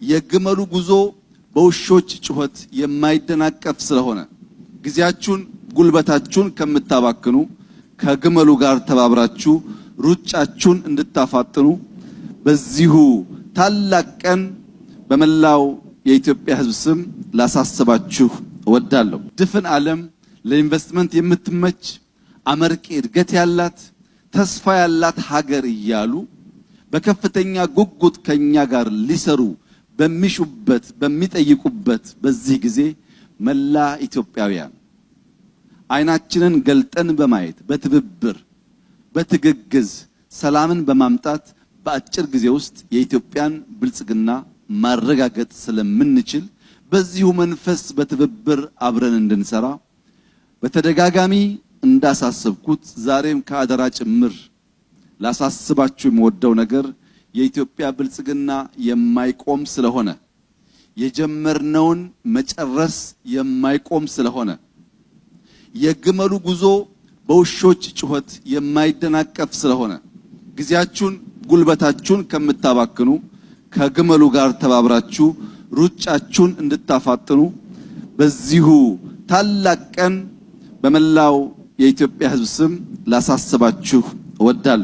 የግመሉ ጉዞ በውሾች ጩኸት የማይደናቀፍ ስለሆነ ጊዜያችሁን ጉልበታችሁን ከምታባክኑ ከግመሉ ጋር ተባብራችሁ ሩጫችሁን እንድታፋጥኑ በዚሁ ታላቅ ቀን በመላው የኢትዮጵያ ሕዝብ ስም ላሳስባችሁ እወዳለሁ። ድፍን ዓለም ለኢንቨስትመንት የምትመች አመርቂ እድገት ያላት ተስፋ ያላት ሀገር እያሉ በከፍተኛ ጉጉት ከኛ ጋር ሊሰሩ በሚሹበት በሚጠይቁበት በዚህ ጊዜ መላ ኢትዮጵያውያን አይናችንን ገልጠን በማየት በትብብር በትግግዝ ሰላምን በማምጣት በአጭር ጊዜ ውስጥ የኢትዮጵያን ብልጽግና ማረጋገጥ ስለምንችል በዚሁ መንፈስ በትብብር አብረን እንድንሰራ በተደጋጋሚ እንዳሳስብኩት ዛሬም ከአደራ ጭምር ላሳስባችሁ የምወደው ነገር የኢትዮጵያ ብልጽግና የማይቆም ስለሆነ የጀመርነውን መጨረስ የማይቆም ስለሆነ የግመሉ ጉዞ በውሾች ጩኸት የማይደናቀፍ ስለሆነ ጊዜያችሁን ጉልበታችሁን ከምታባክኑ ከግመሉ ጋር ተባብራችሁ ሩጫችሁን እንድታፋጥኑ በዚሁ ታላቅ ቀን በመላው የኢትዮጵያ ሕዝብ ስም ላሳስባችሁ እወዳለሁ።